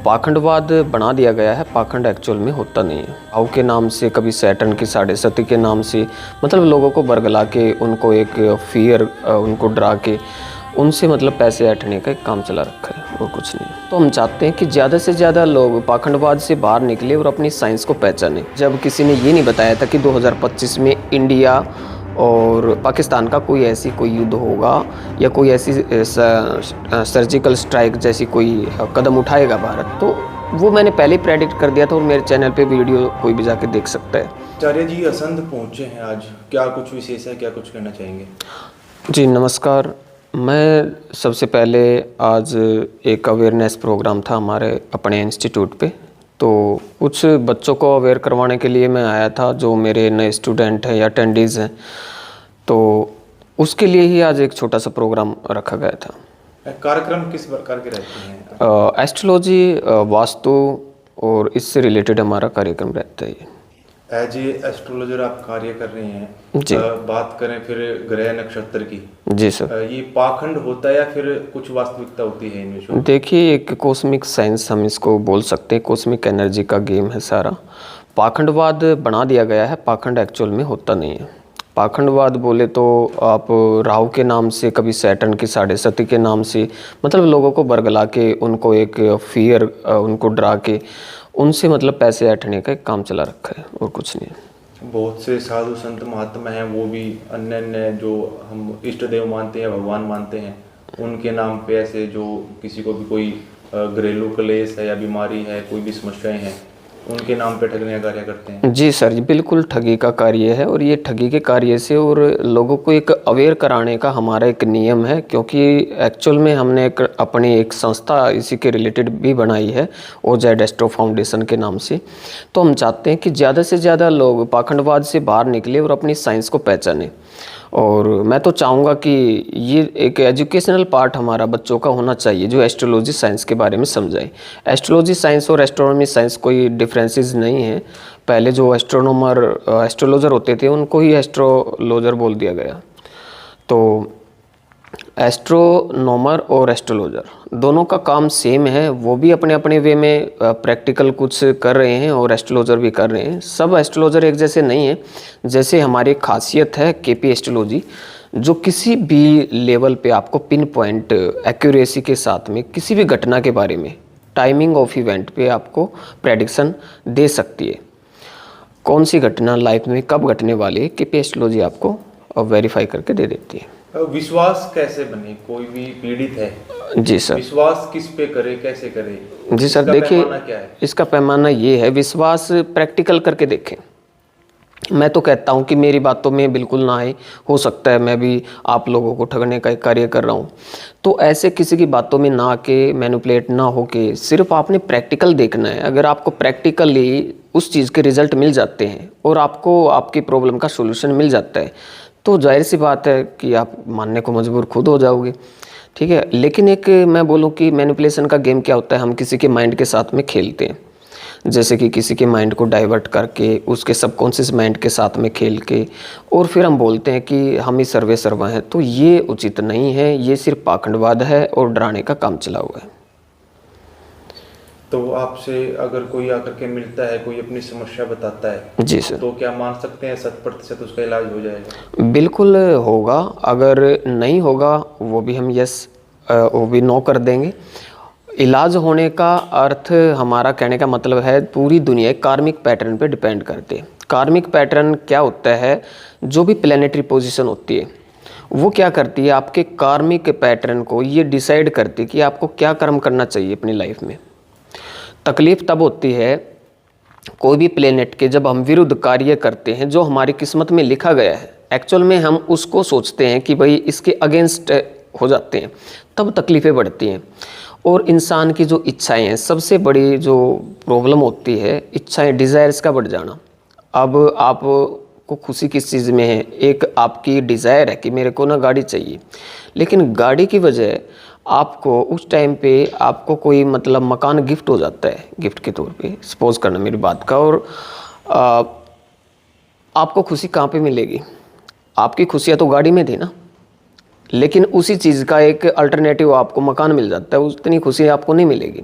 पाखंडवाद बना दिया गया है, पाखंड एक्चुअल में होता नहीं है। भाव के नाम से, कभी सैटर्न की साढ़े सती के नाम से, मतलब लोगों को बरगला के, उनको एक फियर, उनको डरा के उनसे मतलब पैसे ऐंठने का एक काम चला रखा है और कुछ नहीं। तो हम चाहते हैं कि ज़्यादा से ज़्यादा लोग पाखंडवाद से बाहर निकले और अपनी साइंस को पहचानें। जब किसी ने ये नहीं बताया था कि 2025 में इंडिया और पाकिस्तान का कोई युद्ध होगा या कोई ऐसी सर्जिकल स्ट्राइक जैसी कोई कदम उठाएगा भारत, तो वो मैंने पहले ही प्रेडिक्ट कर दिया था और मेरे चैनल पे वीडियो कोई भी जाके देख सकता है। आचार्य जी असंध पहुँचे हैं आज, क्या कुछ विशेष है, क्या कुछ कहना चाहेंगे? जी नमस्कार। मैं सबसे पहले आज एक अवेयरनेस प्रोग्राम था हमारे अपने इंस्टीट्यूट पे, तो कुछ बच्चों को अवेयर करवाने के लिए मैं आया था जो मेरे नए स्टूडेंट हैं या अटेंडीज़ हैं, तो उसके लिए ही आज एक छोटा सा प्रोग्राम रखा गया था। कार्यक्रम किस प्रकार के रहते हैं? एस्ट्रोलॉजी, वास्तु और इससे रिलेटेड हमारा कार्यक्रम रहता है। एज ए एस्ट्रोलॉजर आप कार्य कर रहे हैं जी। बात करें फिर ग्रह नक्षत्र की। जी सर। ये पाखंड होता है या फिर कुछ वास्तविकता होती है इनमें? देखिए, एक कॉस्मिक साइंस हम इसको बोल सकते हैं, कॉस्मिक एनर्जी का गेम है सारा। पाखंडवाद बना दिया गया है, पाखंड एक्चुअल में होता नहीं है। पाखंडवाद बोले तो आप राहु के नाम से, कभी सैटर्न की साढ़े सती के नाम से, मतलब लोगों को बरगला के, उनको एक फियर, उनको डरा के उनसे मतलब पैसे ऐंठने का एक काम चला रखा है और कुछ नहीं। बहुत से साधु संत महात्मा हैं, वो भी अन्य अन्य जो हम इष्ट देव मानते हैं, भगवान मानते हैं, उनके नाम पे ऐसे जो किसी को भी कोई घरेलू क्लेश है या बीमारी है, कोई भी समस्याएं हैं, उनके नाम पे ठगने का कार्य करते हैं। जी सर, जी बिल्कुल ठगी का कार्य है और ये ठगी के कार्य से और लोगों को एक अवेयर कराने का हमारा एक नियम है, क्योंकि एक्चुअल में हमने अपनी एक संस्था इसी के रिलेटेड भी बनाई है, ओजेड एस्ट्रो फाउंडेशन के नाम से। तो हम चाहते हैं कि ज़्यादा से ज़्यादा लोग पाखंडवाद से बाहर निकले और अपनी साइंस को पहचानें। और मैं तो चाहूँगा कि ये एक एजुकेशनल पार्ट हमारा बच्चों का होना चाहिए जो एस्ट्रोलॉजी साइंस के बारे में समझाए। एस्ट्रोलॉजी साइंस और एस्ट्रोनॉमी साइंस कोई डिफरेंसेस नहीं है। पहले जो एस्ट्रोलॉजर होते थे उनको ही एस्ट्रोलॉजर बोल दिया गया। तो एस्ट्रोनॉमर और एस्ट्रोलॉजर दोनों का काम सेम है, वो भी अपने अपने वे में प्रैक्टिकल कुछ कर रहे हैं और एस्ट्रोलॉजर भी कर रहे हैं। सब एस्ट्रोलॉजर एक जैसे नहीं है। जैसे हमारी खासियत है केपी एस्ट्रोलॉजी, जो किसी भी लेवल पे आपको पिन पॉइंट एक्यूरेसी के साथ में किसी भी घटना के बारे में, टाइमिंग ऑफ इवेंट पे आपको प्रेडिक्शन दे सकती है। कौन सी घटना लाइफ में कब घटने वाली है, केपी एस्ट्रोलॉजी आपको वेरीफाई करके दे देती है। विश्वास कैसे बने? कोई भी पीड़ित है जी सर, विश्वास किस पे करे, कैसे करे? जी सर, देखिए इसका पैमाना ये है, विश्वास प्रैक्टिकल करके देखें। मैं तो कहता हूँ कि मेरी बातों में बिल्कुल ना आए, हो सकता है मैं भी आप लोगों को ठगने का एक कार्य कर रहा हूँ, तो ऐसे किसी की बातों में ना आके, मैनिपुलेट ना होके, सिर्फ आपने प्रैक्टिकल देखना है। अगर आपको प्रैक्टिकली उस चीज़ के रिजल्ट मिल जाते हैं और आपको आपकी प्रॉब्लम का सोल्यूशन मिल जाता है, तो जाहिर सी बात है कि आप मानने को मजबूर खुद हो जाओगे। ठीक है, लेकिन एक मैं बोलूँ कि मैनिपुलेशन का गेम क्या होता है, हम किसी के माइंड के साथ में खेलते हैं। जैसे कि किसी के माइंड को डाइवर्ट करके, उसके सबकॉन्शियस माइंड के साथ में खेल के, और फिर हम बोलते हैं कि हम ही सर्वे सर्वा हैं। तो ये उचित नहीं है, ये सिर्फ पाखंडवाद है और डराने का काम चला हुआ है। तो आपसे अगर कोई आकर के मिलता है, कोई अपनी समस्या बताता है, जी सर, तो क्या मान सकते हैं 100% उसका इलाज हो जाएगा? बिल्कुल होगा। अगर नहीं होगा वो भी हम वो भी नो कर देंगे। इलाज होने का अर्थ, हमारा कहने का मतलब है, पूरी दुनिया कार्मिक पैटर्न पे डिपेंड करती है। कार्मिक पैटर्न क्या होता है? जो भी प्लेनेटरी पोजीशन होती है वो क्या करती है, आपके कार्मिक पैटर्न को ये डिसाइड करती है कि आपको क्या कर्म करना चाहिए अपनी लाइफ में। तकलीफ तब होती है कोई भी प्लेनेट के, जब हम विरुद्ध कार्य करते हैं जो हमारी किस्मत में लिखा गया है, एक्चुअल में हम उसको सोचते हैं कि भाई इसके अगेंस्ट हो जाते हैं, तब तकलीफ़ें बढ़ती हैं। और इंसान की जो इच्छाएं हैं, सबसे बड़ी जो प्रॉब्लम होती है इच्छाएं, डिज़ायर्स का बढ़ जाना। अब आपको खुशी किस चीज़ में है? एक आपकी डिज़ायर है कि मेरे को ना गाड़ी चाहिए, लेकिन गाड़ी की वजह आपको उस टाइम पे आपको कोई मतलब मकान गिफ्ट हो जाता है, गिफ्ट के तौर पे, सपोज करना मेरी बात का, और आपको खुशी कहाँ पे मिलेगी? आपकी खुशियाँ तो गाड़ी में थी ना, लेकिन उसी चीज़ का एक अल्टरनेटिव आपको मकान मिल जाता है, उतनी खुशी आपको नहीं मिलेगी।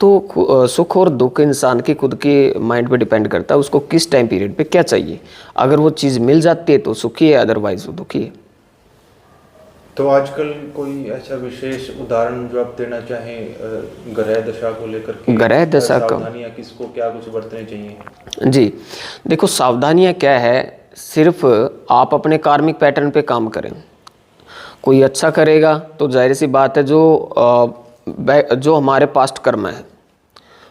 तो सुख और दुख इंसान की खुद के माइंड पे डिपेंड करता है, उसको किस टाइम पीरियड पे क्या चाहिए। अगर वो चीज़ मिल जाती है तो सुखी है, अदरवाइज वो दुखी है। तो आजकल कोई ऐसा विशेष उदाहरण जो आप देना चाहें ग्रह दशा को लेकर के, ग्रह दशा का सावधानियां किसको क्या कुछ बरतनी चाहिए? जी, देखो सावधानियां क्या है, सिर्फ आप अपने कार्मिक पैटर्न पे काम करें। कोई अच्छा करेगा तो जाहिर सी बात है जो हमारे पास्ट कर्म है,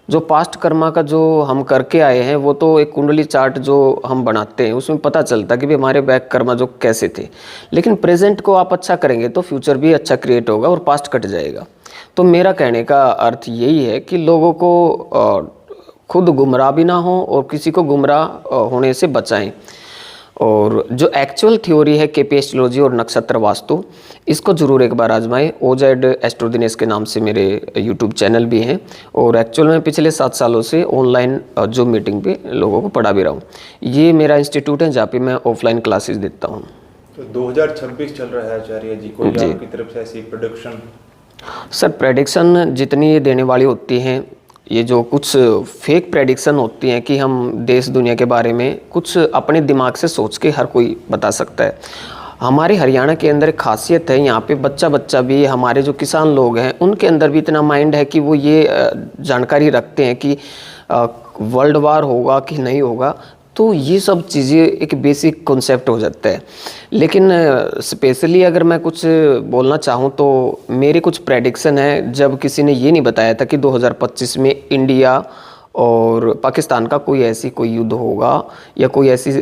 जो पास्ट कर्मा का जो हम करके आए हैं, वो तो एक कुंडली चार्ट जो हम बनाते हैं उसमें पता चलता है कि भाई हमारे बैक कर्मा जो कैसे थे। लेकिन प्रेजेंट को आप अच्छा करेंगे तो फ्यूचर भी अच्छा क्रिएट होगा और पास्ट कट जाएगा। तो मेरा कहने का अर्थ यही है कि लोगों को खुद गुमराह भी ना हो और किसी को गुमराह होने से बचाएं। और जो एक्चुअल थ्योरी है केपी एस्ट्रोलॉजी और नक्षत्र वास्तु, इसको ज़रूर एक बार आजमाएं। ओजेड एस्ट्रो दिनेश के नाम से मेरे यूट्यूब चैनल भी हैं और एक्चुअल में पिछले 7 सालों से ऑनलाइन जो मीटिंग पे लोगों को पढ़ा भी रहा हूँ। ये मेरा इंस्टीट्यूट है जहाँ पे मैं ऑफलाइन क्लासेस देता हूँ। तो 2026 चल रहा है आचार्य जी, कोई आपकी तरफ से ऐसी प्रेडिक्शन? सर प्रेडिक्शन जितनी देने वाली होती हैं, ये जो कुछ फेक प्रेडिक्शन होती हैं कि हम देश दुनिया के बारे में कुछ अपने दिमाग से सोच के हर कोई बता सकता है। हमारे हरियाणा के अंदर एक खासियत है, यहाँ पे बच्चा भी, हमारे जो किसान लोग हैं उनके अंदर भी इतना माइंड है कि वो ये जानकारी रखते हैं कि वर्ल्ड वार होगा कि नहीं होगा। तो ये सब चीज़ें एक बेसिक कॉन्सेप्ट हो जाता है। लेकिन स्पेशली अगर मैं कुछ बोलना चाहूँ तो मेरे कुछ प्रेडिक्शन है, जब किसी ने ये नहीं बताया था कि 2025 में इंडिया और पाकिस्तान का कोई युद्ध होगा या कोई ऐसी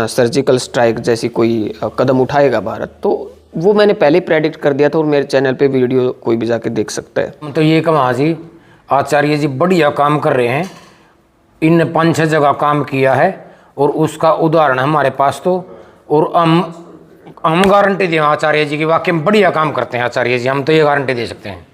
सर्जिकल स्ट्राइक जैसी कोई कदम उठाएगा भारत, तो वो मैंने पहले ही प्रेडिक्ट कर दिया था और मेरे चैनल पे वीडियो कोई भी जाके देख सकता है। तो ये कहा जी आचार्य जी बढ़िया काम कर रहे हैं, इन 5-6 जगह काम किया है और उसका उदाहरण हमारे पास तो, और हम गारंटी दें आचार्य जी की वाकई में बढ़िया काम करते हैं आचार्य जी, हम तो ये गारंटी दे सकते हैं।